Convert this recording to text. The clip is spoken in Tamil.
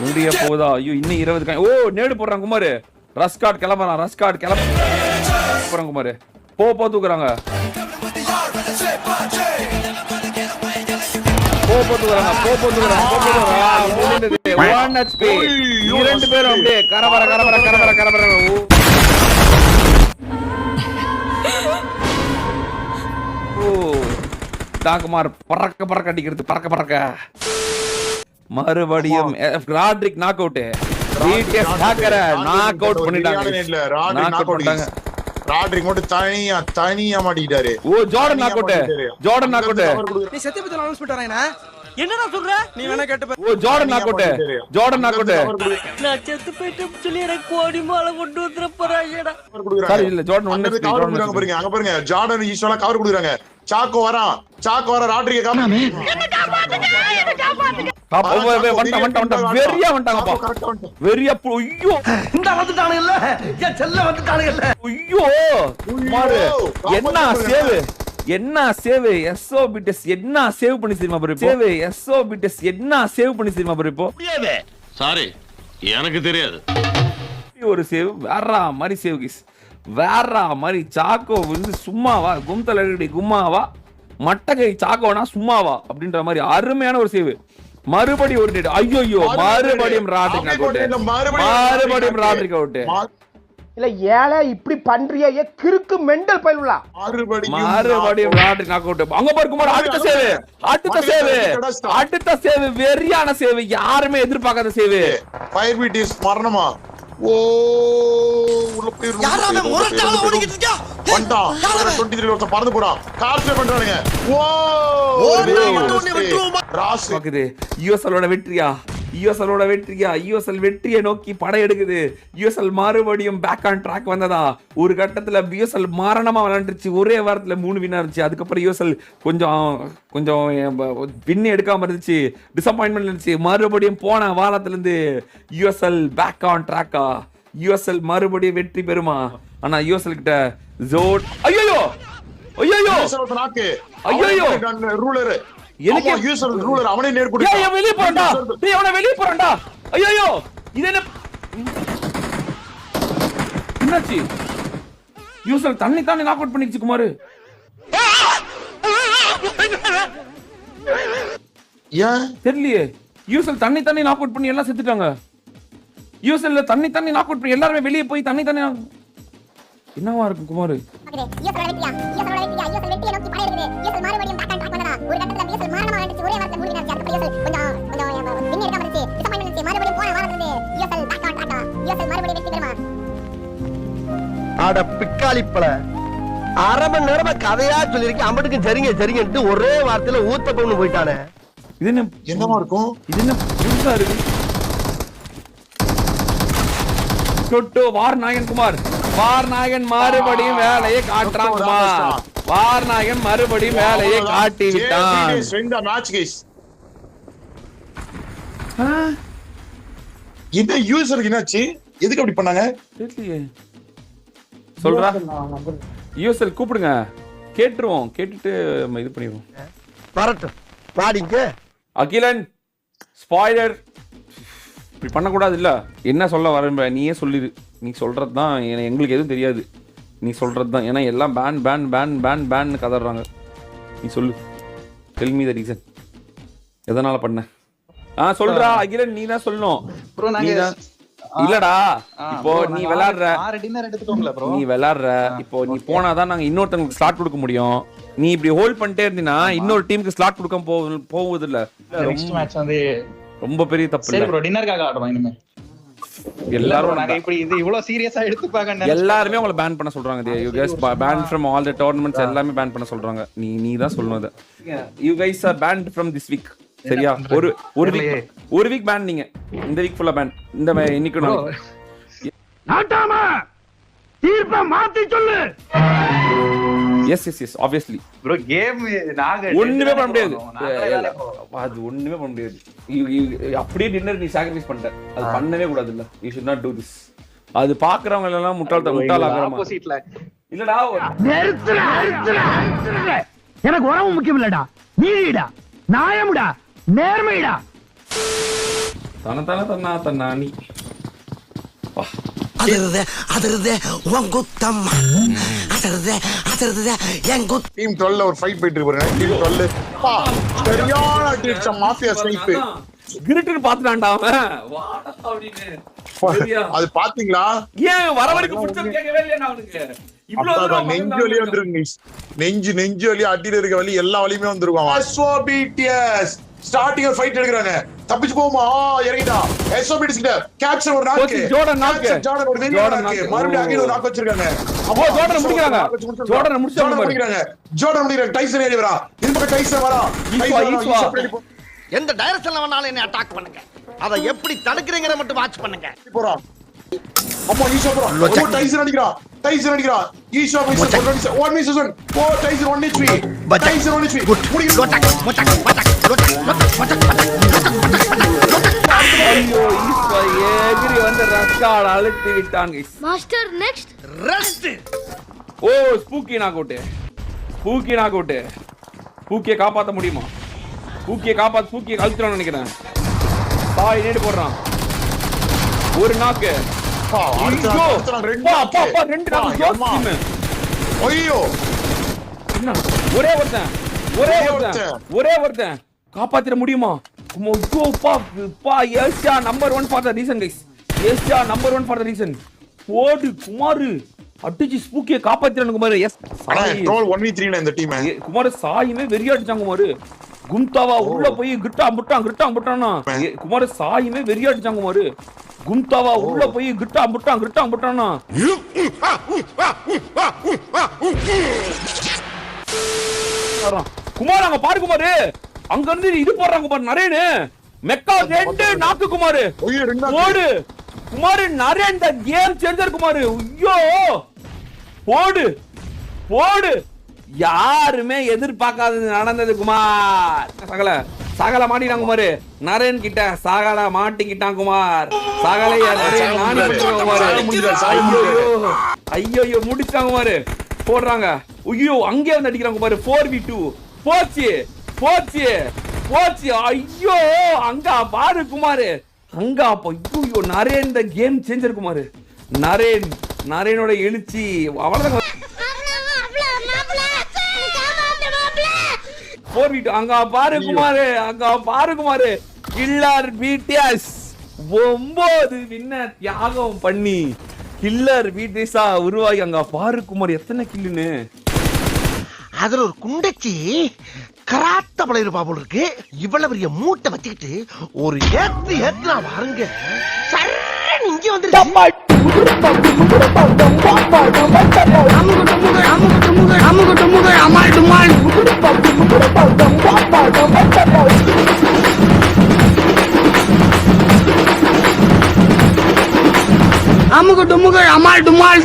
முடிய போதா? ஐயோ இன்னும் 20. ஓ நேடு போடுறான் குமார். ரஸ்காட் கிளம்புறான். ரஸ்காட் கிளம்புறான் குமார். போ தூக்குறாங்க. இரண்டு பேரும் அப்படியே கரபர. தாக்குமார் பறக்க அடிக்கிறது. பறக்க மறுபடியும் ராட்ரிக் நாக் அவுட். டிடிஎஸ் ஹேக்கர நாக் அவுட் பண்ணிட்டாங்க. ராட்ரிக் மட்டும் தனியா மாட்டிட்டாரு. Oh Jordan knock out. நீ சத்தியபதி அனௌன்ஸ் பண்ணிட்டாரேனா? என்னடா சொல்ற? நீ வேணா கேட்டு. Oh Jordan knock out. நான் செத்து போய்ட்டேன்னு சொல்லி எனக்கு கோடி மாலை கொண்டு வந்துற போறாங்கடா. சாரி இல்ல ஜார்டன் ஒண்ணே கவர் குடுறாங்க பாருங்க. அங்க பாருங்க ஜார்டன் ஈஸ்வரா கவர் குடுறாங்க. சாக்கோ வரான் ராட்ரிக் காணாமே. என்ன காப்பாத்துங்க. வெறியா வந்துட்டாங்கப்பா. வெறியா ஐயோ இந்த வந்துட்டானே இல்ல. ஏன் செல்ல வந்துட்டானே இல்ல. ஐயோ மாரு என்ன சேவ் எஸ்ஓபிடிஎஸ் என்ன சேவ் பண்ணி தெரியுமா ப்ரோ? இப்போ முடியாது. சாரி எனக்கு தெரியாது. ஒரு சேவ் வேற மாதிரி சேவ் கிஸ். வேற மாதிரி சாக்கோ வந்து சும்மாவா கும்தல கும்மாவா மட்டகை சாக்கோனா சும்மாவா அப்படின்ற மாதிரி அருமையான ஒரு சேவ். மறுபடியும் ஒரு ஐயோ மறுபடியும் ராட்ரிக் அவுட். இல்ல ஏழை இப்படி பண்றியே கிறுக்கு மெண்டல் பயிலுலா. மறுபடியும் ராட்ரிக் நாக் அவுட். அங்க பாருங்க அடுத்த சேவ் வெறியான சேவ். யாருமே எதிர்பார்க்காத சேவ். ஃபயர் பீட் இஸ் மரணமா. ஓ உள்ள போய் யாராவது முரட்டால ஓடிக்கிட்டு இருக்கா? வண்டா 23 வருஷம் பறந்து போறான். கார்ஸ் பண்றானுங்க. ஓ ராஸ் பாக்குது. யுஎஸ்எலோட வெற்றியா? யுஎஸ்எல் வெற்றியை நோக்கி படை எடுக்குது. யுஎஸ்எல் மறுபடியும் பேக் ஆன் ட்ராக் வந்ததா? ஒரு கட்டத்துல யுஎஸ்எல் மாரணமா விளையாண்டுருச்சு. ஒரே வாரத்துல 3 வின் இருந்துச்சு. அதுக்கப்புறம் யுஎஸ்எல் கொஞ்சம் வின் எடுக்காம இருந்துச்சு. டிசப்பாயின்மெண்ட் இருந்துச்சு. மறுபடியும் போன வாரத்துல இருந்து யுஎஸ்எல் பேக் ஆன் ட்ராக்கா? யுஎஸ்எல் மறுபடியும் வெற்றி பெறுமா? ஆனா யுஎஸ்எல் கிட்ட ஜோட் ஐயோ ரூலர் எனக்கு யூசர் ரூலர் அவனே நேர் குடி. ஏய் வெளிய போறடா. டேய் அவன வெளிய போறடா. ஐயோ இது என்ன என்னாச்சு? யூசர் தண்ணி நாக் அவுட் பண்ணிச்சு குமார். ஏன் தெரியலையே. யூசர் தண்ணி நாக் அவுட் பண்ணி எல்லாம் செத்துட்டாங்க. யூசர்ல தண்ணி நாக் அவுட் பண்ணி எல்லாரும் வெளிய போய் தண்ணி என்னவா இருக்கும் குமார்? அட பிக்காளிப்பல அரை மணி நேரமா கதையா சொல்லிருக்கேன். அம்பட்டுக்கு சரிங்கன்ட்டு ஒரே வார்த்தையில ஊத்த பொண்ணு போயிட்டானே. இது என்னமா இருக்கும்? இது என்ன புதுசா இருக்கு? தொட்டு வார்நாயகன் குமார். வார்நாயகன் மறுபடியும் வேலையை காட்டுறான் குமார். வார்நாயகன் மறுபடியும் வேலையை காட்டி விட்டான். இந்த யூசருக்கு என்னாச்சு? எதுக்கு அப்படி பண்ணாங்க? தெரியலையே. சொல்றா யூஎஸ்எல் கூப்பிடுங்க. கேட்டுருவோம். கேட்டுட்டு நம்ம இது பண்ணிடுவோம். வரட்டும் பாடிங்க. அகிலன் ஸ்பாய்லர் இப்படி பண்ணக்கூடாது. இல்ல என்ன சொல்ல வர நீயே சொல்லிடு. நீ சொல்றது தான் எங்களுக்கு எதுவும் தெரியாது. நீ சொல்றது தான். ஏன்னா எல்லாம் பேன் கதறாங்க. நீ சொல்லு. Tell me the reason. எதனால பண்ண? சொல்றா அகிலன். நீ தான் சொல்லணும். இல்லடா இப்போ நீ விளையாடுற இப்போ நீ போனாதான் நாங்க இன்னொருத்தங்களுக்கு ஸ்லாட் கொடுக்க முடியும். நீ இப்படி ஹோல்ட் பண்ணிட்டே இருந்தீனா இன்னொரு டீமுக்கு ஸ்லாட் கொடுக்க போகுது இல்ல. நெக்ஸ்ட் மேட்ச் வந்து ரொம்ப பெரிய தப்பு. சரி ப்ரோ டின்னர்காக ஆடுறோம் இனிமே. எல்லாரும் நாங்க இப்படி இது இவ்வளவு சீரியஸா எடுத்துப்பாங்க. எல்லாரும் உங்களை பேன் பண்ண சொல்றாங்க. You guys ban from all the tournaments. எல்லாமே பேன் பண்ண சொல்றாங்க. நீ தான் சொல்லணும் அத. You guys are banned from this week. சரியா? ஒரு வீக் பேன். நீங்க இந்த வீக் ஃபுல்லா பேன். இந்த இன்னைக்கு நாட்டாம தீர்ப்ப மாத்தி சொல்லு. எஸ் ஆப்வியஸ்லி ப்ரோ கேம் நாங்க ஒண்ணுமே பண்ண முடியாது. அது ஒண்ணுமே பண்ண முடியாது. அப்படியே டின்னர் நீ சாக்ரிஃபைஸ் பண்ணிட்ட. அது பண்ணவே கூடாது இல்ல. You shut not to this. அது பாக்குறவங்க எல்லாம் முட்டாளாக்குற ஆப்போசிட்ல இல்லடா. எனக்கு உறவு முக்கியம் இல்லடா. நீதிடா, நியாயம்டா, நேர்மைடா. தன்னானி டீம் 12 ஒரு ஃபைட் போயிட்டு இருக்கு டீம் 12 பா சரியான அடிச்ச மாஃபியா ஸ்னைப் கிரிட்டு பாத்துட்டான்டா அவன் வாடா அப்படின்னு சரியா அது பாத்தீங்களா ஏன் வர வரைக்கும் புடிச்ச கேட்கவே இல்லையா அவனுக்கு இவ்வளவு நெஞ்சு வலி வந்துருங்க நெஞ்சு வலி அடியில இருக்க வலி எல்லா வலியுமே வந்துருவான் எஸ்ஓபிடிஎஸ் ஸ்டார்டிங் ஒரு ஃபைட் எடுக்கறாங்க தப்பிச்சு போமா இறங்கிடா எஸ்ஓபிடிஎஸ் கிட்ட கேப்சர் ஒரு நாக்கு ஜோர்டன் நாக்கு ஜோர்டன் ஒரு வெறியா நாக்கு மறுபடியும் அகைன் ஒரு நாக்கு வச்சிருக்காங்க அப்போ ஜோர்டன் முடிக்கறாங்க ஜோர்டன் முடிக்கறாங்க ஜோர்டன் முடிக்கறாங்க டைசன் ஏறி வரா இந்த பக்கம் டைசன் வரா எந்த டைரக்ஷன்ல வேணாலும் என்ன அட்டாக் பண்ணுங்க அத எப்படி தடுக்குறீங்கற மட்டும் வாட்ச் பண்ணுங்க போறான் அம்மா ஈஷா போறான் ஓ டைசன் அடிக்கிறான் ஈஷா ஒன் மிஸ் ஒன் ஓ டைசன் 1 HP டைசன் 1 HP ஐயோ ஈஸ்வா ஏகிரி வந்து ரக்கால அழுத்தி விட்டான் गाइस மாஸ்டர் நெக்ஸ்ட் ரெஸ்ட் ஓ ஸ்பூக்கி நாக் அவுட் ஸ்பூக்கியை காப்பாத்த முடியுமா ஸ்பூக்கியை அழுத்துறான்னு நினைக்கிறேன் தாய் நேடு போடுறான் ஒரு நாக்கு ரெண்டு நாக்கு ஐயோ என்ன ஒரே ஒருத்தன் காப்பாத்திர முடியுமா Asia number 1 for the reason guys Asia number 1 for the reason ஓடு குமார் அடிச்சு ஸ்பூக்கியை காப்பாத்திரணும் குமார் எஸ் ட்ரோல் 1v3 இந்த டீம் குமார் சாயுமே வெறியா அடிச்சாங்க குமார் கும்தாவா உள்ள போய் கிட்டானா குமார் சாயுமே வெறியா அடிச்சாங்க குமார் கும்தாவா உள்ள போய் கிட்டானா குமார் அங்க பாரு குமார் அங்க இருந்து இது போடுறாங்க குமார் நரேனு மெக்கா 2 நாக்கு குமார் ஓடு குமார் நரேன் இந்த கேம் சேஞ்சர் குமார் ஐயோ போடு யாருமே எதிர்பார்க்காதது நடந்தது குமார் சகல மாட்டிட்டான் குமார் நரேன் கிட்ட சகல மாட்டிக்கிட்டான் குமார் ஐயோ முடிச்சாங்க குமார் போடுறாங்க ஐயோ அங்கே வந்து அடிக்கிறாங்க குமார் 4v2 போச்சு ஐயோ அங்க பாரு குமார் அங்க அப்ப ஐயோ நரேன் இந்த கேம் சேஞ்சர் குமார் நரேனோட எழுச்சி அவ்வளவுதான் 4v2 அங்க பாரு குமார் கில்லர் பிடிஎஸ் 9 வின்ன தியாகம் பண்ணி கில்லர் பிடிஎஸ்ஸா உருவாகி அங்க பாரு குமார் எத்தனை கில்லுன்னு அதுல ஒரு குண்டச்சி கராத்த பழைய பாபு இருக்கு இவ்வளவு பெரிய மூட்டை வச்சுக்கிட்டு ஒரு ஏத்து வாருங்க இங்க வந்துருச்சு அமுகு டுமுகு அமால் டுமால்